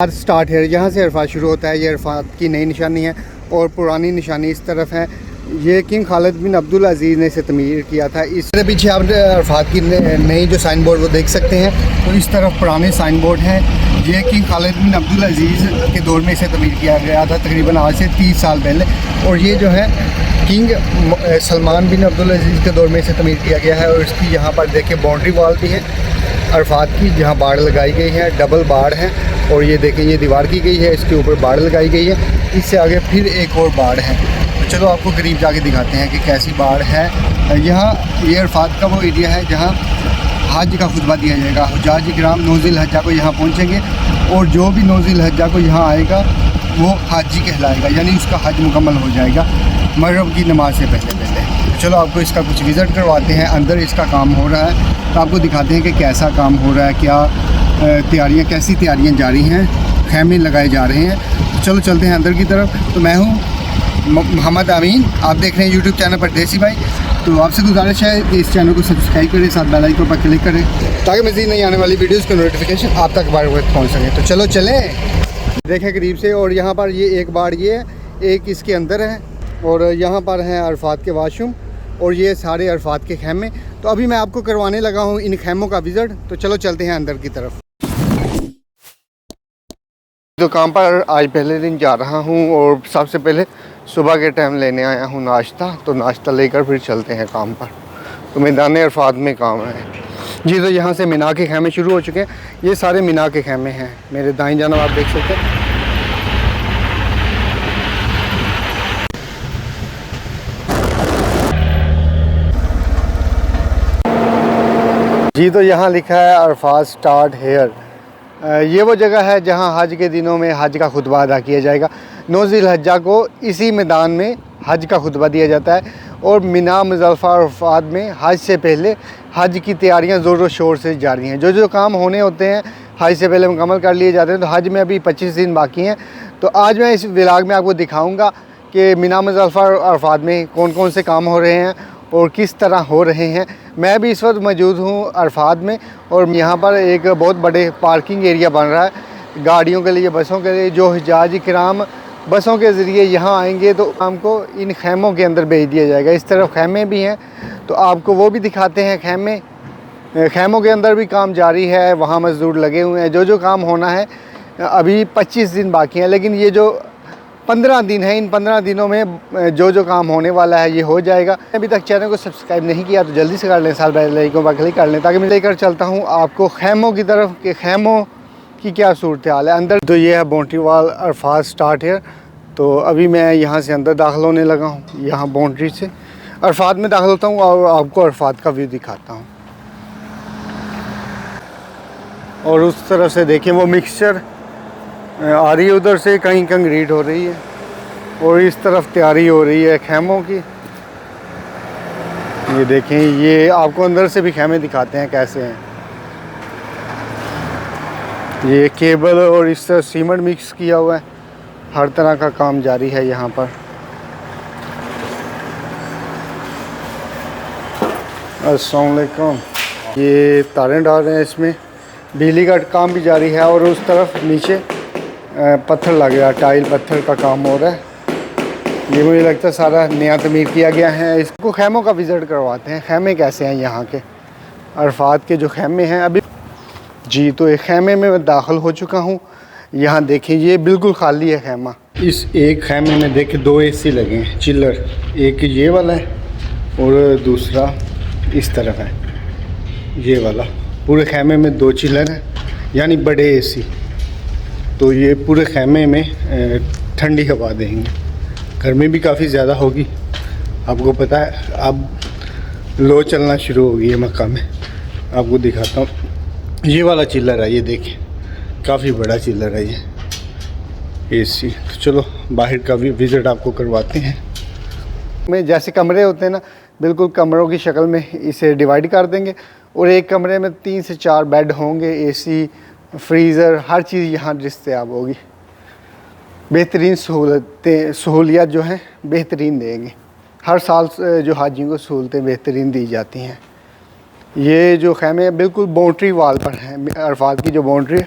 Start है, यहाँ से अरफात शुरू होता है। ये अरफात की नई निशानी है और पुरानी निशानी इस तरफ है। ये किंग खालिद बिन अब्दुल अजीज़ ने इसे तमीर किया था। इस तरह पीछे आप अरफात की नई जो साइन बोर्ड वो देख सकते हैं। तो इस तरफ पुराने साइन बोर्ड हैं। ये किंग खालिद बिन अब्दुल अजीज़ के दौर में इसे तमीर किया गया था, तकरीबन आज से 30 साल पहले। और ये जो है किंग सलमान बिन अब्दुल अजीज़ के दौर में इसे तमीर किया गया है। और इसकी यहाँ पर देखें बाउंड्री वॉल भी है अरफात की, जहाँ बाड़ लगाई गई है, डबल बाड़ है। और ये देखें ये दीवार की गई है, इसके ऊपर बाड़ लगाई गई है। इससे आगे फिर एक और बाड़ है। तो चलो आपको करीब जाके दिखाते हैं कि कैसी बाड़ है। यहाँ ये अरफात का वो एरिया है जहाँ हज का खुतबा दिया जाएगा। हुज्जाज इकराम 9 ज़िलहज्जा को यहाँ पहुँचेंगे और जो भी 9 ज़िलहज्जा को यहाँ आएगा वो हाजी कहलाएगा, यानी उसका हज मुकम्मल हो जाएगा मगरिब की नमाज से पहले। चलो आपको इसका कुछ विज़िट करवाते हैं। अंदर इसका काम हो रहा है तो आपको दिखाते हैं कि कैसा काम हो रहा है, क्या तैयारियां, कैसी तैयारियां जारी हैं, खैमे लगाए जा रहे हैं। तो चलो चलते हैं अंदर की तरफ। तो मैं हूं मोहम्मद अमीन, आप देख रहे हैं यूट्यूब चैनल परदेसी भाई। तो आपसे गुजारिश है कि इस चैनल को सब्सक्राइब करें, साथ बेल आइकन पर क्लिक करें ताकि मज़ीद नई आने वाली वीडियोज़ की नोटिफिकेशन आप तक बार बार पहुँच सकें। तो चलो चलें, देखें करीब से। और यहाँ पर ये एक बाड़ ये है, एक इसके अंदर है और यहाँ पर हैं अरफात के वाशरूम और ये सारे अरफात के खैमे। तो अभी मैं आपको करवाने लगा हूँ इन खैमों का विज़िट। तो चलो चलते हैं अंदर की तरफ। दुकान पर आज पहले दिन जा रहा हूँ और सबसे पहले सुबह के टाइम लेने आया हूँ नाश्ता। तो नाश्ता लेकर फिर चलते हैं काम पर। तो मैदान अरफात में काम है जी। तो यहाँ से मीना के खैमे शुरू हो चुके हैं। ये सारे मीना के खैमे हैं। मेरे दाईं जानब आप देख सकते हैं। जी तो यहाँ लिखा है अरफात स्टार्ट हेयर। ये वो जगह है जहाँ हज के दिनों में हज का खुतबा अदा किया जाएगा। 9 ज़िलहज्जा को इसी मैदान में हज का खुतबा दिया जाता है। और मिना मुज़दलिफ़ा अरफात में हज से पहले हज की तैयारियां ज़ोर व शोर से जारी हैं। जो काम होने होते हैं हज से पहले मुकम्मल कर लिए जाते हैं। तो हज में अभी 25 दिन बाकी हैं। तो आज मैं इस व्लॉग में आपको दिखाऊँगा कि मिना मुज़दलिफ़ा अरफात में कौन कौन से काम हो रहे हैं और किस तरह हो रहे हैं। मैं भी इस वक्त मौजूद हूँ अरफात में और यहाँ पर एक बहुत बड़े पार्किंग एरिया बन रहा है गाड़ियों के लिए, बसों के लिए। जो हुज्जाज इकराम बसों के ज़रिए यहाँ आएंगे तो हमको इन खैमों के अंदर भेज दिया जाएगा। इस तरफ खैमे भी हैं तो आपको वो भी दिखाते हैं। खैमों के अंदर भी काम जारी है, वहाँ मज़दूर लगे हुए हैं। जो काम होना है अभी 25 दिन बाकी हैं, लेकिन ये जो 15 दिन है, इन 15 दिनों में जो काम होने वाला है ये हो जाएगा। अभी तक चैनल को सब्सक्राइब नहीं किया तो जल्दी से कर लें, साथ बेल आइकन पर क्लिक कर लें ताकि मैं लेकर चलता हूँ आपको खैमों की तरफ कि खैमों की क्या सूरत हाल है अंदर। तो ये है boundary wall Arfat start hair. तो अभी मैं यहाँ से अंदर दाखिल होने लगा हूँ। यहाँ बाउंड्री से अरफात में दाखिल होता हूँ और आपको अरफात का व्यू दिखाता हूँ। और उस तरफ से देखें वो मिक्सचर आ रही है, उधर से कहीं कंक्रीट हो रही है और इस तरफ तैयारी हो रही है खैमों की। ये देखें, ये आपको अंदर से भी खैमे दिखाते हैं कैसे हैं। ये केबल और इस तरह सीमेंट मिक्स किया हुआ है। हर तरह का काम जारी है यहाँ पर। अस्सलाम वालेकुम। ये तारें डाल रहे हैं, इसमें बिजली का काम भी जारी है। और उस तरफ नीचे पत्थर लग गया, टाइल पत्थर का काम हो रहा है। ये मुझे लगता है सारा नया तमीर किया गया है। इसको खैमों का विज़िट करवाते हैं। खैमे कैसे हैं यहाँ के, अरफात के जो खैमे हैं अभी जी। तो एक खैमे में मैं दाखिल हो चुका हूँ। यहाँ देखें ये बिल्कुल खाली है खैमा। इस एक खैमे में देखें 2 AC लगे हैं चिल्लर, एक ये वाला है और दूसरा इस तरफ है ये वाला। पूरे खैमे में 2 चिल्लर हैं यानी बड़े AC। तो ये पूरे खैमे में ठंडी हवा देंगे। गर्मी भी काफ़ी ज़्यादा होगी, आपको पता है। अब लो चलना शुरू हो गई है मक्का में। आपको दिखाता हूँ, ये वाला चिल्लर है, ये देखें काफ़ी बड़ा चिल्लर है ये AC। तो चलो बाहर का भी विज़िट आपको करवाते हैं। में जैसे कमरे होते हैं ना, बिल्कुल कमरों की शक्ल में इसे डिवाइड कर देंगे और एक कमरे में 3 से 4 बेड होंगे, AC फ्रीज़र हर चीज़ यहाँ दस्तयाब होगी। बेहतरीन सहूलियत जो हैं बेहतरीन देंगे। हर साल जो हाजियों को सहूलतें बेहतरीन दी जाती हैं। ये जो खैमे बिल्कुल बाउंड्री वाल पर हैं, अरफात की जो बाउंड्री है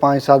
5-7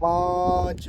5